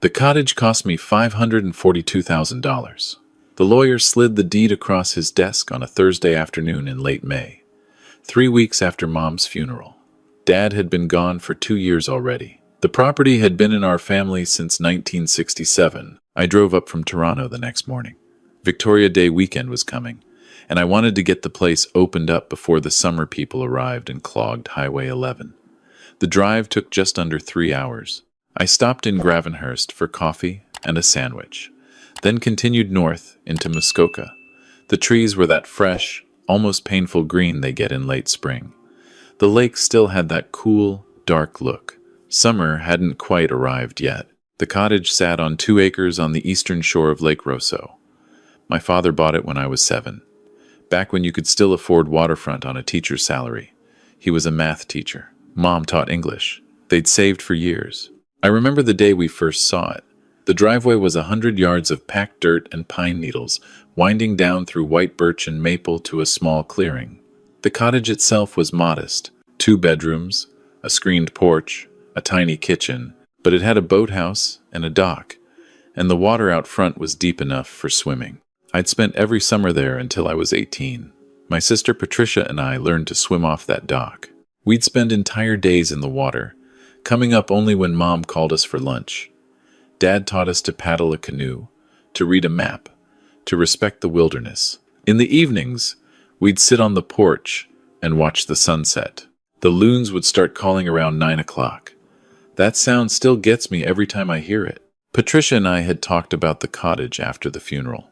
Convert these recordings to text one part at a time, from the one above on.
The cottage cost me $542,000. The lawyer slid the deed across his desk on a Thursday afternoon in late May, 3 weeks after Mom's funeral. Dad had been gone for 2 years already. The property had been in our family since 1967. I drove up from Toronto the next morning. Victoria Day weekend was coming, and I wanted to get the place opened up before the summer people arrived and clogged Highway 11. The drive took just under 3 hours. I stopped in Gravenhurst for coffee and a sandwich, then continued north into Muskoka. The trees were that fresh, almost painful green they get in late spring. The lake still had that cool, dark look. Summer hadn't quite arrived yet. The cottage sat on 2 acres on the eastern shore of Lake Roseau. My father bought it when I was 7, back when you could still afford waterfront on a teacher's salary. He was a math teacher. Mom taught English. They'd saved for years. I remember the day we first saw it. The driveway was 100 yards of packed dirt and pine needles, winding down through white birch and maple to a small clearing. The cottage itself was modest. 2 bedrooms, a screened porch, a tiny kitchen, but it had a boathouse and a dock, and the water out front was deep enough for swimming. I'd spent every summer there until I was 18. My sister Patricia and I learned to swim off that dock. We'd spend entire days in the water, coming up only when Mom called us for lunch. Dad taught us to paddle a canoe, to read a map, to respect the wilderness. In the evenings, we'd sit on the porch and watch the sunset. The loons would start calling around 9 o'clock. That sound still gets me every time I hear it. Patricia and I had talked about the cottage after the funeral.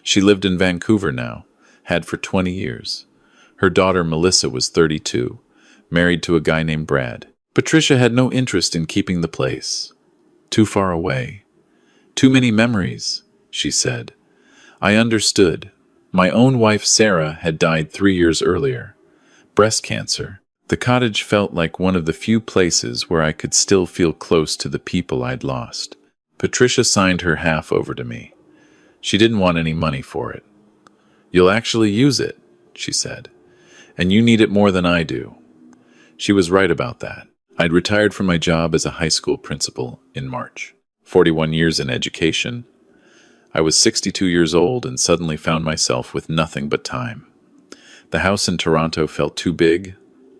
She lived in Vancouver now, had for 20 years. Her daughter Melissa was 32, married to a guy named Brad. Patricia had no interest in keeping the place. Too far away. Too many memories, she said. I understood. My own wife Sarah had died 3 years earlier. Breast cancer. The cottage felt like one of the few places where I could still feel close to the people I'd lost. Patricia signed her half over to me. She didn't want any money for it. You'll actually use it, she said, and you need it more than I do. She was right about that. I'd retired from my job as a high school principal in March. 41 years in education. I was 62 years old and suddenly found myself with nothing but time. The house in Toronto felt too big,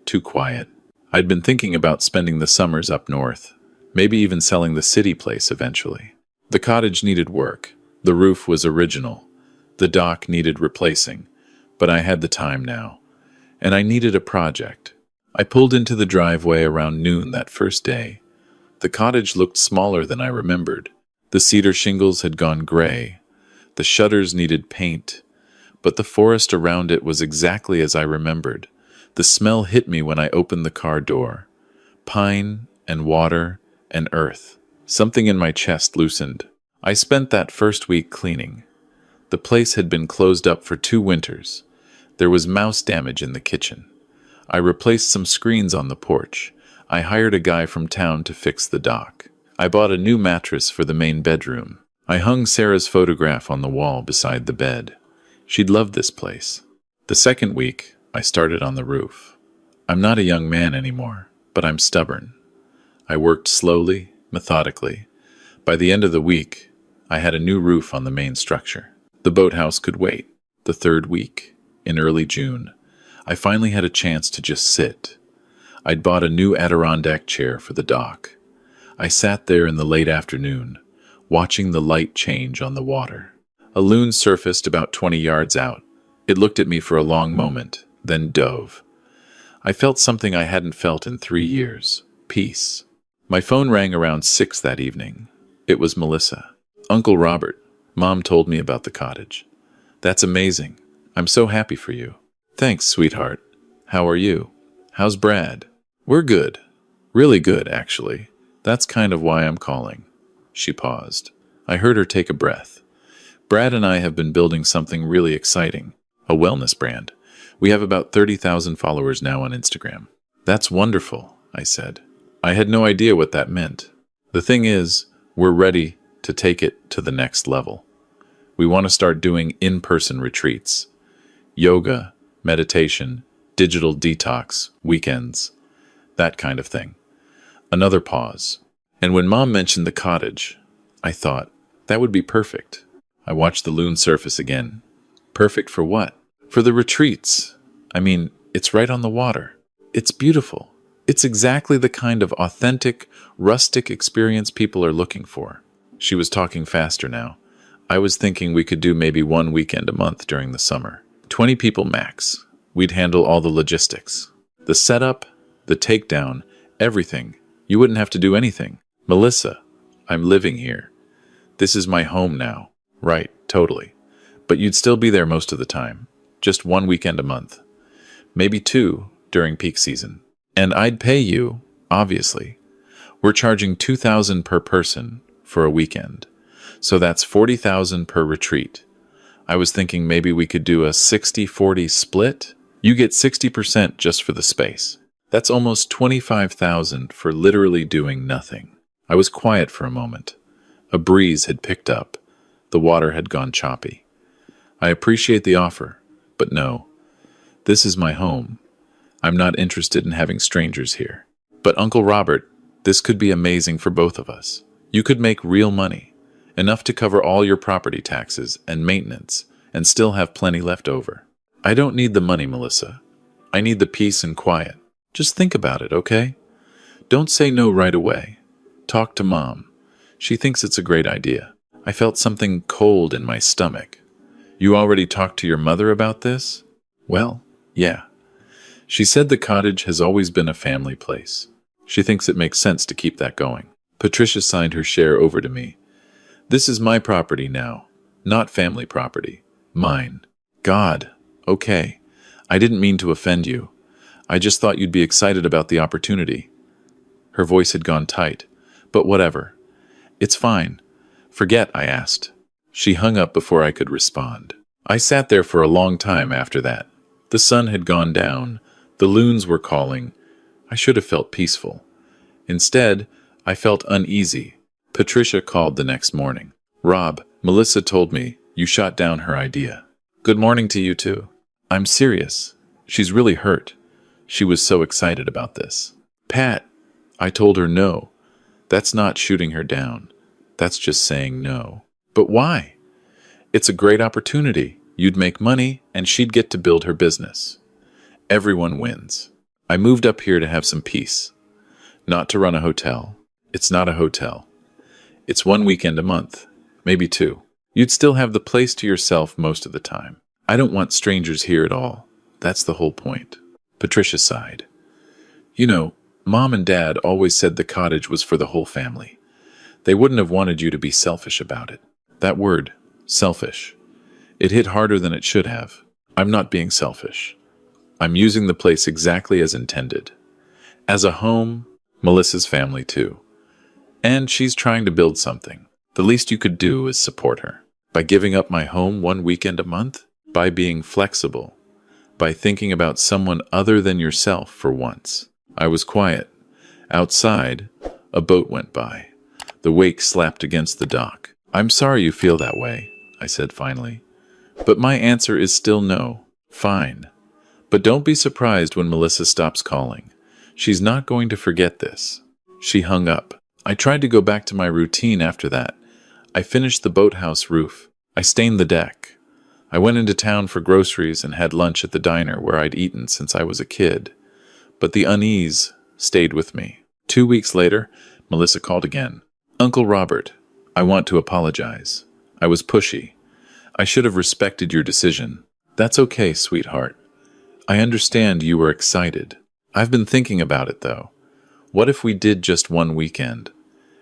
too quiet. I'd been thinking about spending the summers up north, maybe even selling the city place eventually. The cottage needed work. The roof was original. The dock needed replacing. But I had the time now, and I needed a project. I pulled into the driveway around noon that first day. The cottage looked smaller than I remembered. The cedar shingles had gone gray. The shutters needed paint. But the forest around it was exactly as I remembered. The smell hit me when I opened the car door. Pine and water and earth. Something in my chest loosened. I spent that first week cleaning. The place had been closed up for 2 winters. There was mouse damage in the kitchen. I replaced some screens on the porch. I hired a guy from town to fix the dock. I bought a new mattress for the main bedroom. I hung Sarah's photograph on the wall beside the bed. She'd loved this place. The second week, I started on the roof. I'm not a young man anymore, but I'm stubborn. I worked slowly, methodically. By the end of the week, I had a new roof on the main structure. The boathouse could wait. The third week, in early June, I finally had a chance to just sit. I'd bought a new Adirondack chair for the dock. I sat there in the late afternoon, watching the light change on the water. A loon surfaced about 20 yards out. It looked at me for a long moment, then dove. I felt something I hadn't felt in 3 years. Peace. My phone rang around 6 that evening. It was Melissa. Uncle Robert, Mom told me about the cottage. That's amazing. I'm so happy for you. Thanks, sweetheart. How are you? How's Brad? We're good. Really good, actually. That's kind of why I'm calling. She paused. I heard her take a breath. Brad and I have been building something really exciting. A wellness brand. We have about 30,000 followers now on Instagram. That's wonderful, I said. I had no idea what that meant. The thing is, we're ready to take it to the next level. We want to start doing in-person retreats. Yoga, meditation, digital detox, weekends, that kind of thing. Another pause. And when Mom mentioned the cottage, I thought. That would be perfect. I watched the loon surface again. Perfect for what? For the retreats. I mean, it's right on the water. It's beautiful. It's exactly the kind of authentic, rustic experience people are looking for. She was talking faster now. I was thinking we could do maybe one weekend a month during the summer. 20 people max. We'd handle all the logistics. The setup, the takedown, everything. You wouldn't have to do anything. Melissa, I'm living here. This is my home now. Right, totally. But you'd still be there most of the time. Just one weekend a month. Maybe two during peak season. And I'd pay you, obviously. We're charging $2,000 per person for a weekend. So that's $40,000 per retreat. I was thinking maybe we could do a 60-40 split. You get 60% just for the space. That's almost $25,000 for literally doing nothing. I was quiet for a moment. A breeze had picked up. The water had gone choppy. I appreciate the offer, but no. This is my home. I'm not interested in having strangers here. But Uncle Robert, this could be amazing for both of us. You could make real money, enough to cover all your property taxes and maintenance, and still have plenty left over. I don't need the money, Melissa. I need the peace and quiet. Just think about it, okay? Don't say no right away. Talk to Mom. She thinks it's a great idea. I felt something cold in my stomach. You already talked to your mother about this? Well, yeah. She said the cottage has always been a family place. She thinks it makes sense to keep that going. Patricia signed her share over to me. This is my property now, not family property. Mine. God. Okay. I didn't mean to offend you. I just thought you'd be excited about the opportunity. Her voice had gone tight. But whatever. It's fine. Forget I asked. She hung up before I could respond. I sat there for a long time after that. The sun had gone down. The loons were calling. I should have felt peaceful. Instead, I felt uneasy. Patricia called the next morning. Rob, Melissa told me you shot down her idea. Good morning to you too. I'm serious. She's really hurt. She was so excited about this. Pat, I told her no. That's not shooting her down. That's just saying no. But why? It's a great opportunity. You'd make money and she'd get to build her business. Everyone wins. I moved up here to have some peace. Not to run a hotel. It's not a hotel. It's one weekend a month. Maybe two. You'd still have the place to yourself most of the time. I don't want strangers here at all. That's the whole point. Patricia sighed. You know, Mom and Dad always said the cottage was for the whole family. They wouldn't have wanted you to be selfish about it. That word, selfish. It hit harder than it should have. I'm not being selfish. I'm using the place exactly as intended. As a home, Melissa's family too. And she's trying to build something. The least you could do is support her. By giving up my home one weekend a month? By being flexible. By thinking about someone other than yourself for once. I was quiet. Outside, a boat went by. The wake slapped against the dock. I'm sorry you feel that way, I said finally. But my answer is still no. Fine. But don't be surprised when Melissa stops calling. She's not going to forget this. She hung up. I tried to go back to my routine after that. I finished the boathouse roof. I stained the deck. I went into town for groceries and had lunch at the diner where I'd eaten since I was a kid. But the unease stayed with me. 2 weeks later, Melissa called again. Uncle Robert, I want to apologize. I was pushy. I should have respected your decision. That's okay, sweetheart. I understand you were excited. I've been thinking about it, though. What if we did just one weekend?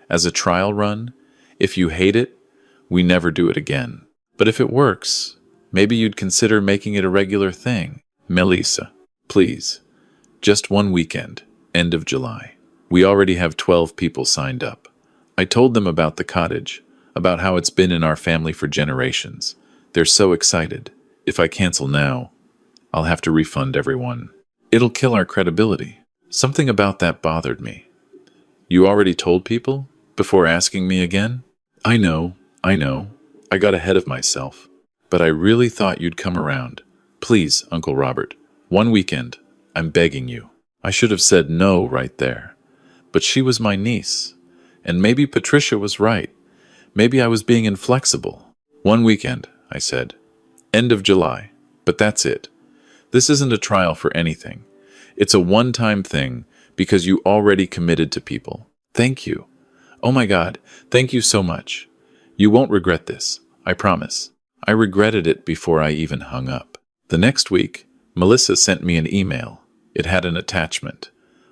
As a trial run? If you hate it, we never do it again. But if it works, maybe you'd consider making it a regular thing. Melissa, please. Just one weekend, end of July. We already have 12 people signed up. I told them about the cottage, about how it's been in our family for generations. They're so excited. If I cancel now, I'll have to refund everyone. It'll kill our credibility. Something about that bothered me. You already told people? Before asking me again? I know. I got ahead of myself. But I really thought you'd come around. Please, Uncle Robert, one weekend. I'm begging you. I should have said no right there. But she was my niece. And maybe Patricia was right. Maybe I was being inflexible. One weekend, I said. End of July. But that's it. This isn't a trial for anything. It's a one-time thing because you already committed to people. Thank you. Oh my God, thank you so much. You won't regret this, I promise. I regretted it before I even hung up. The next week, Melissa sent me an email. It had an attachment,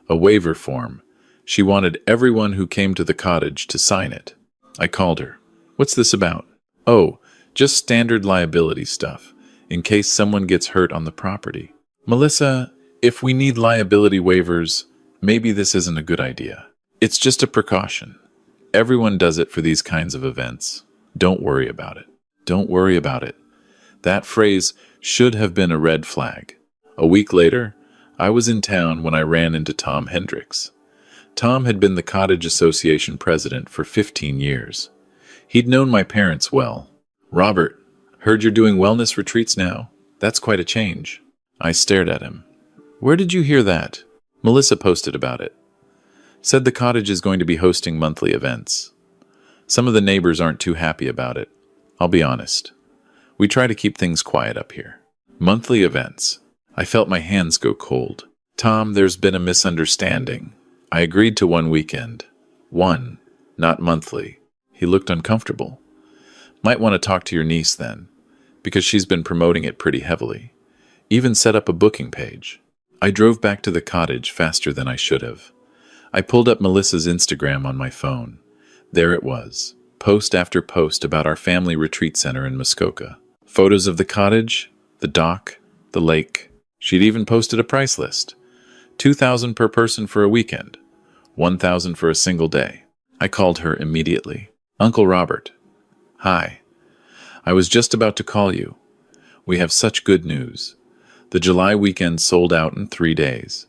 a waiver form. She wanted everyone who came to the cottage to sign it. I called her. What's this about? Oh, just standard liability stuff, in case someone gets hurt on the property. Melissa, if we need liability waivers, maybe this isn't a good idea. It's just a precaution. Everyone does it for these kinds of events. Don't worry about it. Don't worry about it. That phrase should have been a red flag. A week later, I was in town when I ran into Tom Hendricks. Tom had been the Cottage Association president for 15 years. He'd known my parents well. Robert, heard you're doing wellness retreats now. That's quite a change. I stared at him. Where did you hear that? Melissa posted about it. Said the cottage is going to be hosting monthly events. Some of the neighbors aren't too happy about it. I'll be honest. We try to keep things quiet up here. Monthly events. I felt my hands go cold. Tom, there's been a misunderstanding. I agreed to one weekend. One, not monthly. He looked uncomfortable. Might want to talk to your niece then, because she's been promoting it pretty heavily. Even set up a booking page. I drove back to the cottage faster than I should have. I pulled up Melissa's Instagram on my phone. There it was, post after post about our family retreat center in Muskoka. Photos of the cottage, the dock, the lake. She'd even posted a price list. $2,000 per person for a weekend, $1,000 for a single day. I called her immediately. Uncle Robert. Hi. I was just about to call you. We have such good news. The July weekend sold out in 3 days,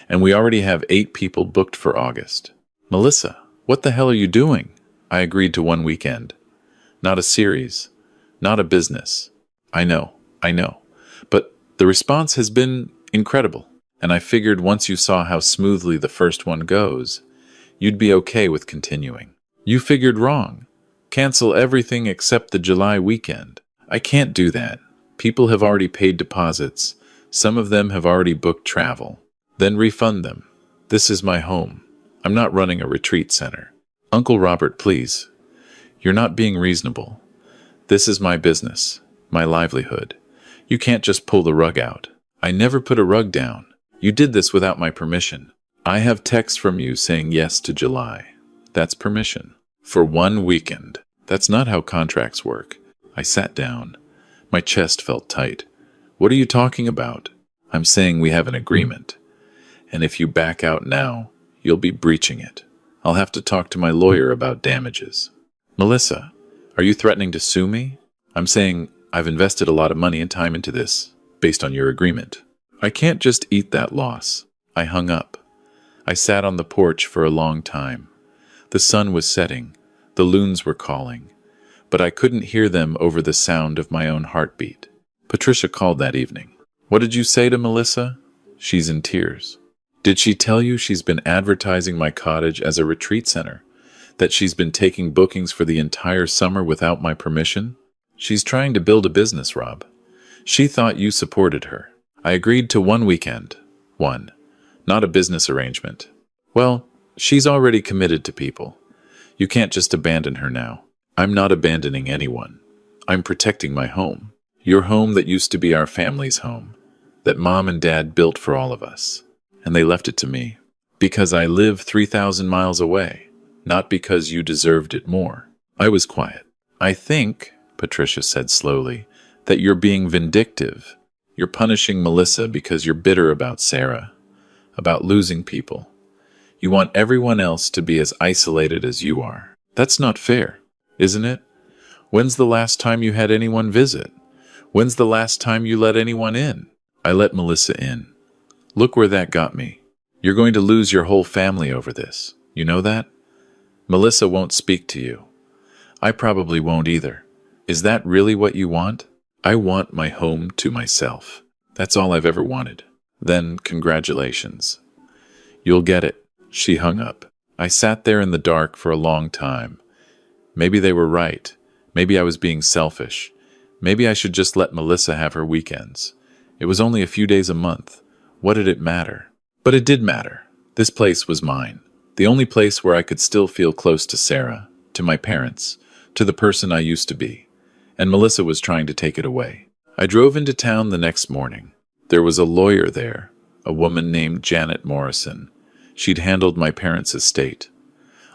and we already have 8 people booked for August. Melissa, what the hell are you doing? I agreed to one weekend. Not a series. Not a business. I know. But the response has been incredible, and I figured once you saw how smoothly the first one goes, you'd be okay with continuing. You figured wrong. Cancel everything except the July weekend. I can't do that. People have already paid deposits. Some of them have already booked travel. Then refund them. This is my home. I'm not running a retreat center. Uncle Robert, please. You're not being reasonable. This is my business, my livelihood. You can't just pull the rug out. I never put a rug down. You did this without my permission. I have texts from you saying yes to July. That's permission. For one weekend. That's not how contracts work. I sat down. My chest felt tight. What are you talking about? I'm saying we have an agreement. And if you back out now, you'll be breaching it. I'll have to talk to my lawyer about damages. Melissa, are you threatening to sue me? I'm saying I've invested a lot of money and time into this, based on your agreement. I can't just eat that loss. I hung up. I sat on the porch for a long time. The sun was setting. The loons were calling. But I couldn't hear them over the sound of my own heartbeat. Patricia called that evening. What did you say to Melissa? She's in tears. Did she tell you she's been advertising my cottage as a retreat center? That she's been taking bookings for the entire summer without my permission? She's trying to build a business, Rob. She thought you supported her. I agreed to one weekend. One. Not a business arrangement. Well, she's already committed to people. You can't just abandon her now. I'm not abandoning anyone. I'm protecting my home. Your home that used to be our family's home. That Mom and Dad built for all of us. And they left it to me. Because I live 3,000 miles away. Not because you deserved it more. I was quiet. I think, Patricia said slowly, that you're being vindictive. You're punishing Melissa because you're bitter about Sarah. About losing people. You want everyone else to be as isolated as you are. That's not fair, isn't it? When's the last time you had anyone visit? When's the last time you let anyone in? I let Melissa in. Look where that got me. You're going to lose your whole family over this. You know that? Melissa won't speak to you. I probably won't either. Is that really what you want? I want my home to myself. That's all I've ever wanted. Then, congratulations. You'll get it. She hung up. I sat there in the dark for a long time. Maybe they were right. Maybe I was being selfish. Maybe I should just let Melissa have her weekends. It was only a few days a month. What did it matter? But it did matter. This place was mine. The only place where I could still feel close to Sarah, to my parents, to the person I used to be. And Melissa was trying to take it away. I drove into town the next morning. There was a lawyer there, a woman named Janet Morrison. She'd handled my parents' estate.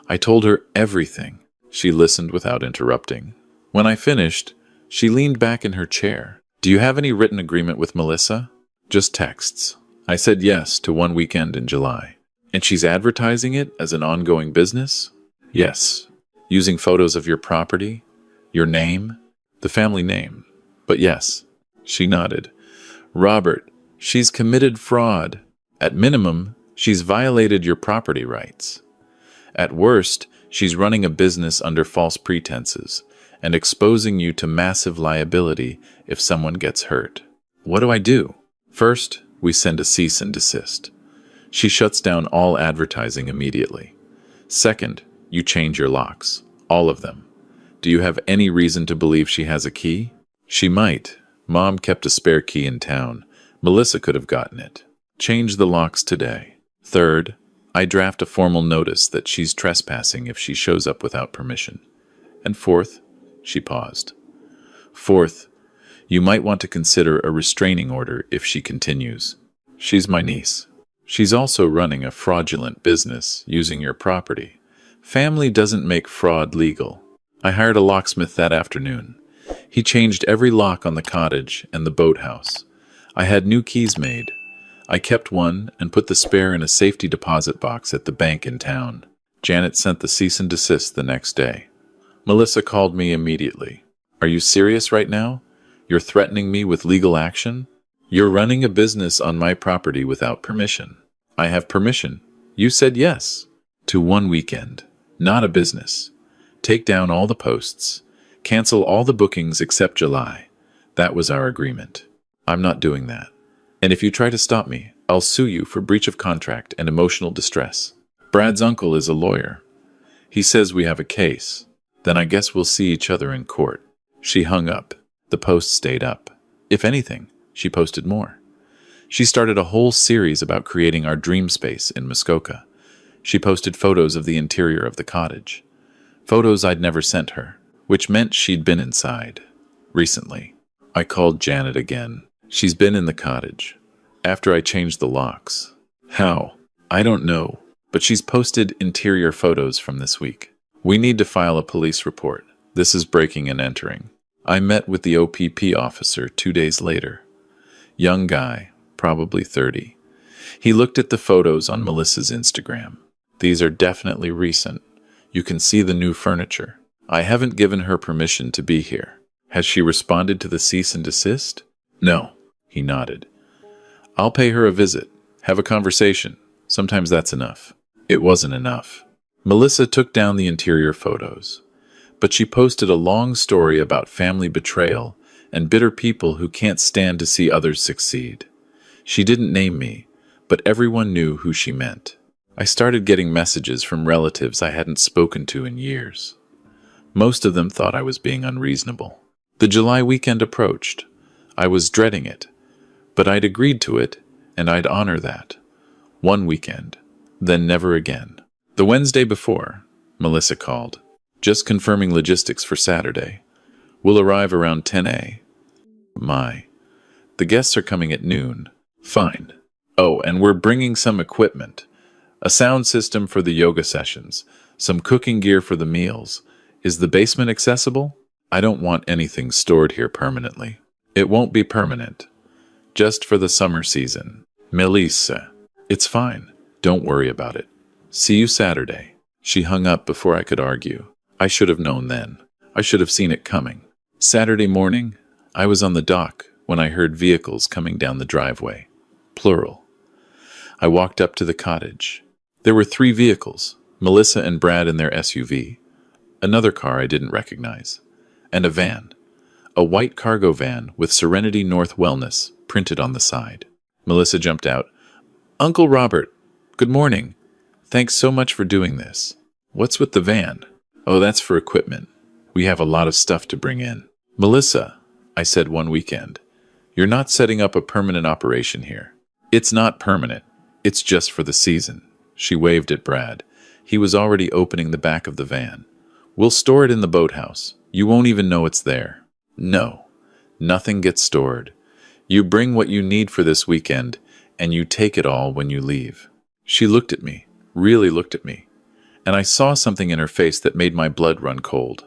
I told her everything. She listened without interrupting. When I finished, she leaned back in her chair. "Do you have any written agreement with Melissa?" "Just texts." I said yes to one weekend in July. "And she's advertising it as an ongoing business?" "Yes. Using photos of your property, your name, the family name. But yes." She nodded. "Robert, she's committed fraud. At minimum, she's violated your property rights. At worst, she's running a business under false pretenses and exposing you to massive liability if someone gets hurt. What do I do?" "First, we send a cease and desist. She shuts down all advertising immediately. Second, you change your locks. All of them. Do you have any reason to believe she has a key?" "She might. Mom kept a spare key in town. Melissa could have gotten it. Change the locks today. Third, I draft a formal notice that she's trespassing if she shows up without permission. And fourth," she paused. "Fourth, you might want to consider a restraining order if she continues. She's my niece. She's also running a fraudulent business using your property. Family doesn't make fraud legal." I hired a locksmith that afternoon. He changed every lock on the cottage and the boathouse. I had new keys made. I kept one and put the spare in a safety deposit box at the bank in town. Janet sent the cease and desist the next day. Melissa called me immediately. "Are you serious right now? You're threatening me with legal action? You're running a business on my property without permission." "I have permission. You said yes." "To one weekend. Not a business. Take down all the posts. Cancel all the bookings except July. That was our agreement. I'm not doing that. And if you try to stop me, I'll sue you for breach of contract and emotional distress. Brad's uncle is a lawyer. He says we have a case. Then I guess we'll see each other in court." She hung up. The post stayed up. If anything, she posted more. She started a whole series about creating our dream space in Muskoka. She posted photos of the interior of the cottage. Photos I'd never sent her, which meant she'd been inside. Recently, I called Janet again. She's been in the cottage. After I changed the locks. How? I don't know, but she's posted interior photos from this week. We need to file a police report. This is breaking and entering. I met with the OPP officer 2 days later. Young guy, probably 30. He looked at the photos on Melissa's Instagram. These are definitely recent. You can see the new furniture. I haven't given her permission to be here. Has she responded to the cease and desist? No. He nodded. I'll pay her a visit. Have a conversation. Sometimes that's enough. It wasn't enough. Melissa took down the interior photos, but she posted a long story about family betrayal and bitter people who can't stand to see others succeed. She didn't name me, but everyone knew who she meant. I started getting messages from relatives I hadn't spoken to in years. Most of them thought I was being unreasonable. The July weekend approached. I was dreading it, but I'd agreed to it, and I'd honor that. One weekend, then never again. The Wednesday before, Melissa called. Just confirming logistics for Saturday. We'll arrive around 10 a.m. The guests are coming at noon. Fine. Oh, and we're bringing some equipment. A sound system for the yoga sessions. Some cooking gear for the meals. Is the basement accessible? I don't want anything stored here permanently. It won't be permanent. Just for the summer season. Melissa. It's fine. Don't worry about it. See you Saturday. She hung up before I could argue. I should have known then. I should have seen it coming. Saturday morning, I was on the dock when I heard vehicles coming down the driveway. Plural. I walked up to the cottage. There were 3 vehicles, Melissa and Brad in their SUV, another car I didn't recognize, and a van, a white cargo van with Serenity North Wellness printed on the side. Melissa jumped out. Uncle Robert, good morning. Thanks so much for doing this. What's with the van? Oh, that's for equipment. We have a lot of stuff to bring in. Melissa, I said one weekend, you're not setting up a permanent operation here. It's not permanent. It's just for the season. She waved at Brad. He was already opening the back of the van. We'll store it in the boathouse. You won't even know it's there. No, nothing gets stored. You bring what you need for this weekend, and you take it all when you leave. She looked at me, really looked at me, and I saw something in her face that made my blood run cold.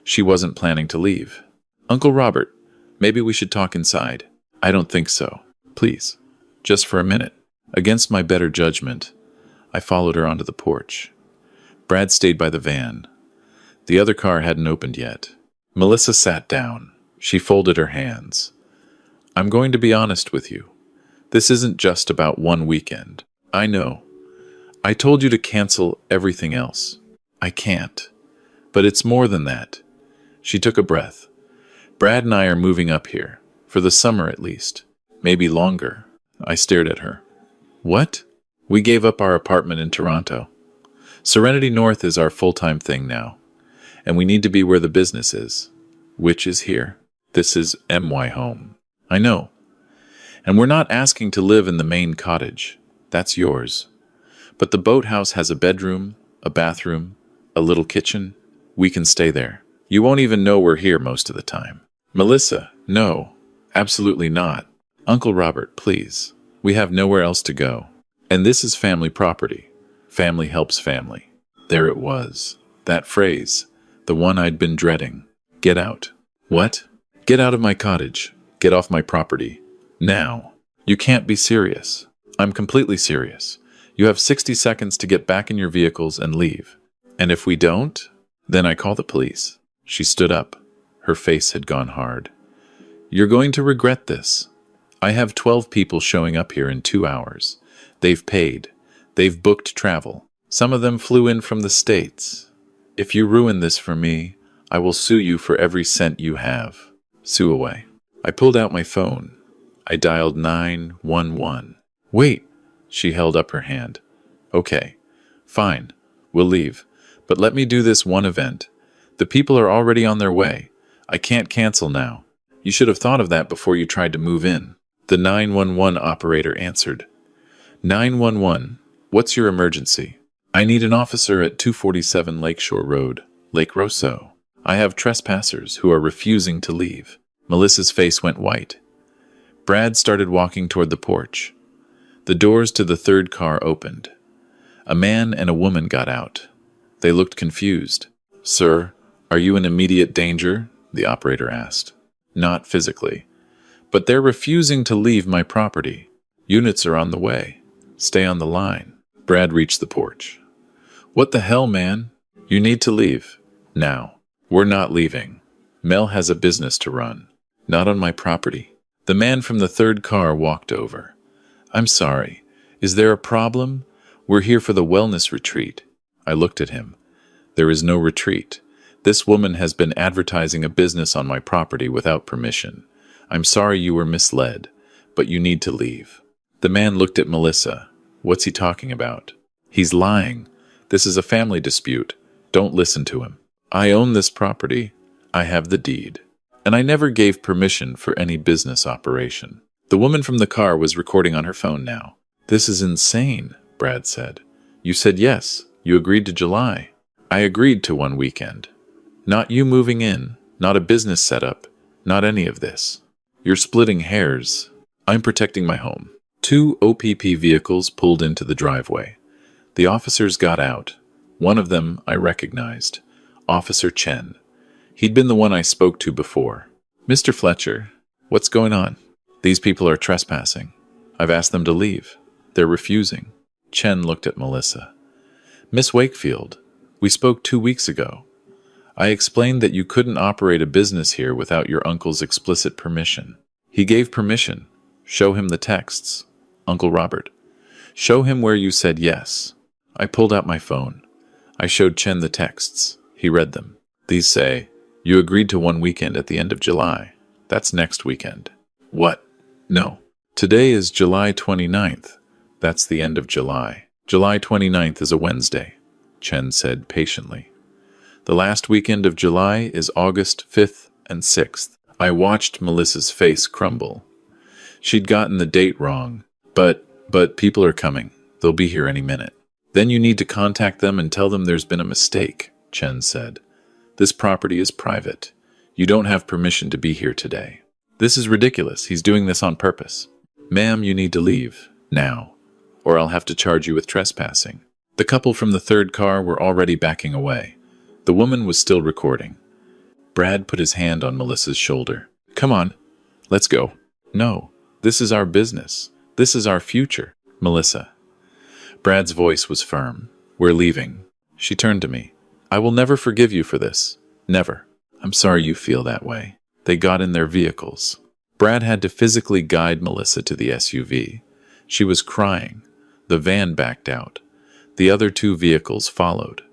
She wasn't planning to leave. Uncle Robert, maybe we should talk inside. I don't think so. Please, just for a minute. Against my better judgment, I followed her onto the porch. Brad stayed by the van. The other car hadn't opened yet. Melissa sat down. She folded her hands. I'm going to be honest with you. This isn't just about one weekend. I know. I told you to cancel everything else. I can't. But it's more than that. She took a breath. Brad and I are moving up here. For the summer at least. Maybe longer. I stared at her. What? We gave up our apartment in Toronto. Serenity North is our full-time thing now. And we need to be where the business is. Which is here. This is MY home. I know. And we're not asking to live in the main cottage. That's yours. But the boathouse has a bedroom, a bathroom, a little kitchen. We can stay there. You won't even know we're here most of the time. Melissa, no. Absolutely not. Uncle Robert, please. We have nowhere else to go. And this is family property. Family helps family. There it was. That phrase. The one I'd been dreading. Get out. What? Get out of my cottage. Get off my property. Now. You can't be serious. I'm completely serious. You have 60 seconds to get back in your vehicles and leave. And if we don't, then I call the police. She stood up. Her face had gone hard. You're going to regret this. I have 12 people showing up here in 2 hours. They've paid. They've booked travel. Some of them flew in from the States. If you ruin this for me, I will sue you for every cent you have. Sue away. I pulled out my phone. I dialed 911. Wait. She held up her hand. Okay. Fine. We'll leave. But let me do this one event. The people are already on their way. I can't cancel now. You should have thought of that before you tried to move in. The 911 operator answered. 911. What's your emergency? I need an officer at 247 Lakeshore Road, Lake Rosso. I have trespassers who are refusing to leave. Melissa's face went white. Brad started walking toward the porch. The doors to the third car opened. A man and a woman got out. They looked confused. Sir, are you in immediate danger? The operator asked. Not physically. But they're refusing to leave my property. Units are on the way. Stay on the line. Brad reached the porch. What the hell, man? You need to leave. Now. We're not leaving. Mel has a business to run. Not on my property. The man from the third car walked over. I'm sorry. Is there a problem? We're here for the wellness retreat. I looked at him. There is no retreat. This woman has been advertising a business on my property without permission. I'm sorry you were misled, but you need to leave. The man looked at Melissa. What's he talking about? He's lying. This is a family dispute. Don't listen to him. I own this property. I have the deed. And I never gave permission for any business operation. The woman from the car was recording on her phone now. This is insane, Brad said. You said yes. You agreed to July. I agreed to one weekend. Not you moving in, not a business setup, not any of this. You're splitting hairs. I'm protecting my home. 2 OPP vehicles pulled into the driveway. The officers got out. One of them I recognized. Officer Chen. He'd been the one I spoke to before. Mr. Fletcher, what's going on? These people are trespassing. I've asked them to leave. They're refusing. Chen looked at Melissa. Miss Wakefield, we spoke 2 weeks ago. I explained that you couldn't operate a business here without your uncle's explicit permission. He gave permission. Show him the texts. Uncle Robert. Show him where you said yes. I pulled out my phone. I showed Chen the texts. He read them. These say, you agreed to one weekend at the end of July. That's next weekend. What? No. Today is July 29th. That's the end of July. July 29th is a Wednesday, Chen said patiently. The last weekend of July is August 5th and 6th. I watched Melissa's face crumble. She'd gotten the date wrong. But people are coming. They'll be here any minute. Then you need to contact them and tell them there's been a mistake, Chen said. This property is private. You don't have permission to be here today. This is ridiculous. He's doing this on purpose. Ma'am, you need to leave. Now. Or I'll have to charge you with trespassing. The couple from the third car were already backing away. The woman was still recording. Brad put his hand on Melissa's shoulder. Come on. Let's go. No. This is our business. This is our future, Melissa. Brad's voice was firm. We're leaving. She turned to me. I will never forgive you for this. Never. I'm sorry you feel that way. They got in their vehicles. Brad had to physically guide Melissa to the SUV. She was crying. The van backed out. The other two vehicles followed.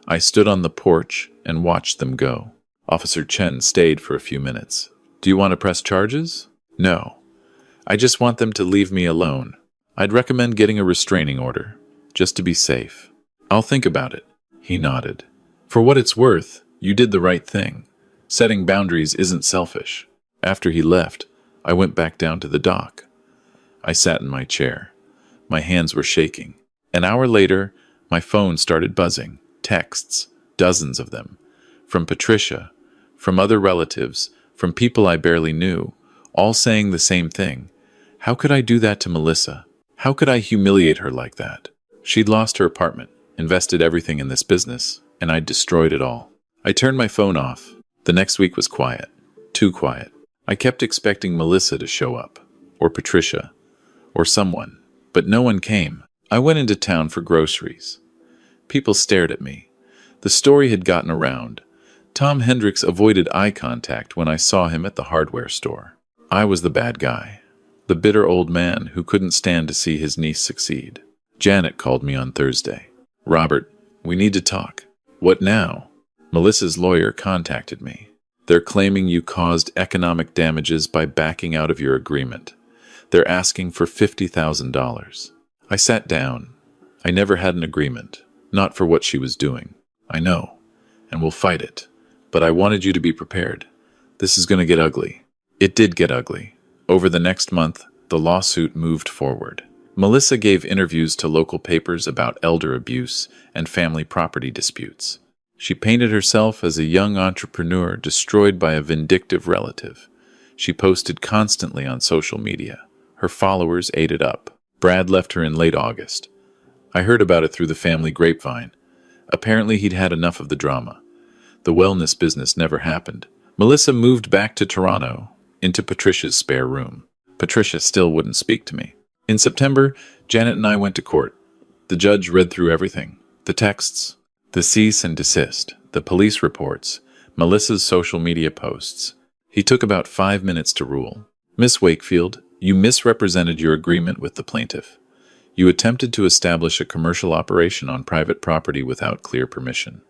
I stood on the porch and watched them go. Officer Chen stayed for a few minutes. Do you want to press charges? No. I just want them to leave me alone. I'd recommend getting a restraining order, just to be safe. I'll think about it. He nodded. For what it's worth, you did the right thing. Setting boundaries isn't selfish. After he left, I went back down to the dock. I sat in my chair. My hands were shaking. An hour later, my phone started buzzing. Texts, dozens of them. From Patricia, from other relatives, from people I barely knew, all saying the same thing. How could I do that to Melissa? How could I humiliate her like that? She'd lost her apartment, invested everything in this business, and I'd destroyed it all. I turned my phone off. The next week was quiet. Too quiet. I kept expecting Melissa to show up, or Patricia, or someone, but no one came. I went into town for groceries. People stared at me. The story had gotten around. Tom Hendricks avoided eye contact when I saw him at the hardware store. I was the bad guy. The bitter old man who couldn't stand to see his niece succeed. Janet called me on Thursday. Robert, we need to talk. What now? Melissa's lawyer contacted me. They're claiming you caused economic damages by backing out of your agreement. They're asking for $50,000. I sat down. I never had an agreement. Not for what she was doing. I know. And we'll fight it. But I wanted you to be prepared. This is going to get ugly. It did get ugly. Over the next month, the lawsuit moved forward. Melissa gave interviews to local papers about elder abuse and family property disputes. She painted herself as a young entrepreneur destroyed by a vindictive relative. She posted constantly on social media. Her followers ate it up. Brad left her in late August. I heard about it through the family grapevine. Apparently he'd had enough of the drama. The wellness business never happened. Melissa moved back to Toronto, into Patricia's spare room. Patricia still wouldn't speak to me. In September, Janet and I went to court. The judge read through everything. The texts, the cease and desist, the police reports, Melissa's social media posts. He took about 5 minutes to rule. Miss Wakefield, you misrepresented your agreement with the plaintiff. You attempted to establish a commercial operation on private property without clear permission.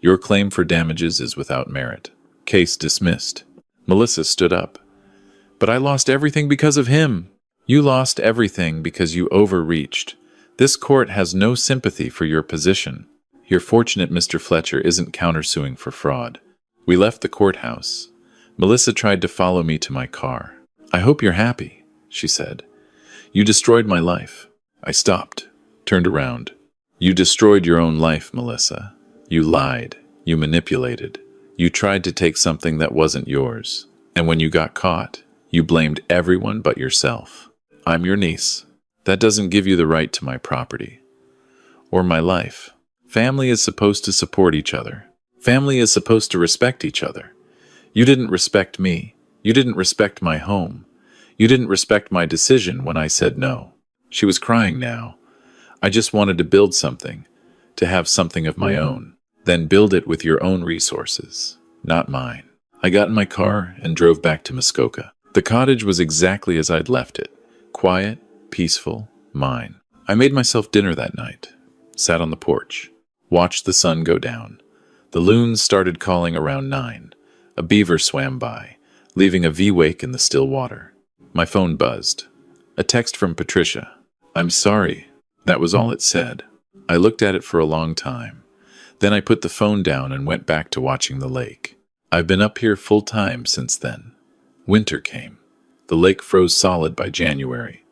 Your claim for damages is without merit. Case dismissed. Melissa stood up. But I lost everything because of him. You lost everything because you overreached. This court has no sympathy for your position. You're fortunate Mr. Fletcher isn't countersuing for fraud. We left the courthouse. Melissa tried to follow me to my car. I hope you're happy, she said. You destroyed my life. I stopped, turned around. You destroyed your own life, Melissa. You lied. You manipulated. You tried to take something that wasn't yours. And when you got caught, you blamed everyone but yourself. I'm your niece. That doesn't give you the right to my property. Or my life. Family is supposed to support each other. Family is supposed to respect each other. You didn't respect me. You didn't respect my home. You didn't respect my decision when I said no. She was crying now. I just wanted to build something, to have something of my own. Then build it with your own resources, not mine. I got in my car and drove back to Muskoka. The cottage was exactly as I'd left it. Quiet, peaceful, mine. I made myself dinner that night. Sat on the porch. Watched the sun go down. The loons started calling around 9. A beaver swam by, leaving a V-wake in the still water. My phone buzzed. A text from Patricia. I'm sorry. That was all it said. I looked at it for a long time. Then I put the phone down and went back to watching the lake. I've been up here full time since then. Winter came. The lake froze solid by January.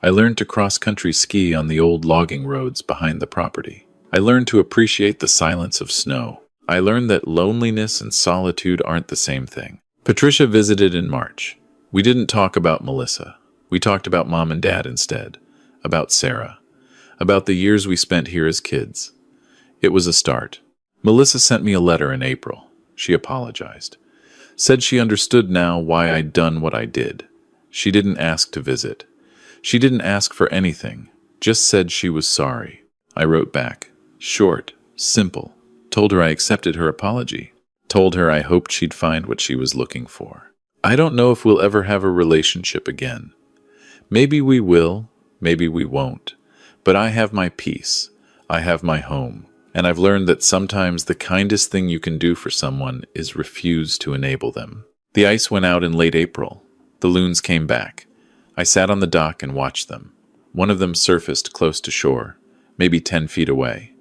I learned to cross-country ski on the old logging roads behind the property. I learned to appreciate the silence of snow. I learned that loneliness and solitude aren't the same thing. Patricia visited in March. We didn't talk about Melissa. We talked about Mom and Dad instead. About Sarah. About the years we spent here as kids. It was a start. Melissa sent me a letter in April. She apologized. Said she understood now why I'd done what I did. She didn't ask to visit. She didn't ask for anything. Just said she was sorry. I wrote back. Short. Simple. Told her I accepted her apology. Told her I hoped she'd find what she was looking for. I don't know if we'll ever have a relationship again. Maybe we will, maybe we won't. But I have my peace. I have my home. And I've learned that sometimes the kindest thing you can do for someone is refuse to enable them. The ice went out in late April. The loons came back. I sat on the dock and watched them. One of them surfaced close to shore, maybe 10 feet away.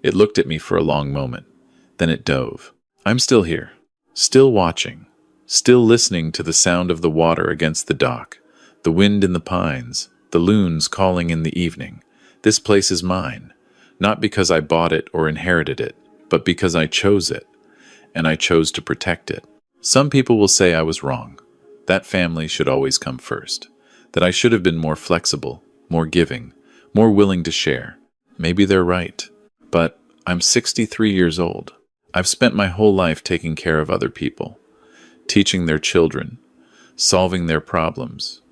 It looked at me for a long moment. Then it dove. I'm still here, still watching, still listening to the sound of the water against the dock, the wind in the pines, the loons calling in the evening. This place is mine, not because I bought it or inherited it, but because I chose it, and I chose to protect it. Some people will say I was wrong. That family should always come first. That I should have been more flexible, more giving, more willing to share. Maybe they're right. But I'm 63 years old. I've spent my whole life taking care of other people, teaching their children, solving their problems,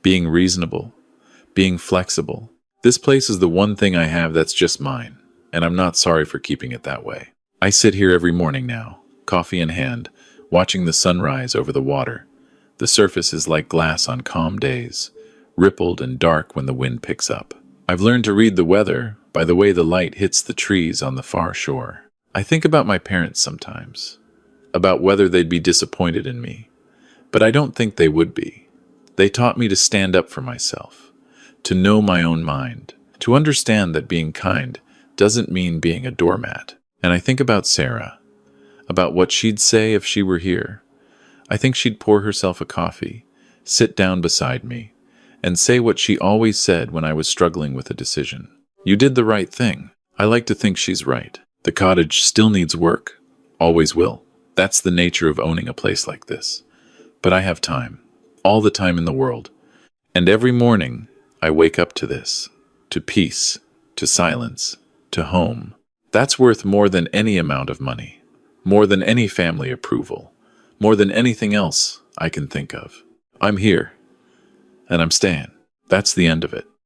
being reasonable, being flexible. This place is the one thing I have that's just mine, and I'm not sorry for keeping it that way. I sit here every morning now, coffee in hand, watching the sunrise over the water. The surface is like glass on calm days, rippled and dark when the wind picks up. I've learned to read the weather by the way the light hits the trees on the far shore. I think about my parents sometimes, about whether they'd be disappointed in me, but I don't think they would be. They taught me to stand up for myself, to know my own mind, to understand that being kind doesn't mean being a doormat. And I think about Sarah, about what she'd say if she were here. I think she'd pour herself a coffee, sit down beside me, and say what she always said when I was struggling with a decision. You did the right thing. I like to think she's right. The cottage still needs work. Always will. That's the nature of owning a place like this. But I have time. All the time in the world. And every morning, I wake up to this. To peace. To silence. To home. That's worth more than any amount of money. More than any family approval. More than anything else I can think of. I'm here. And I'm staying. That's the end of it.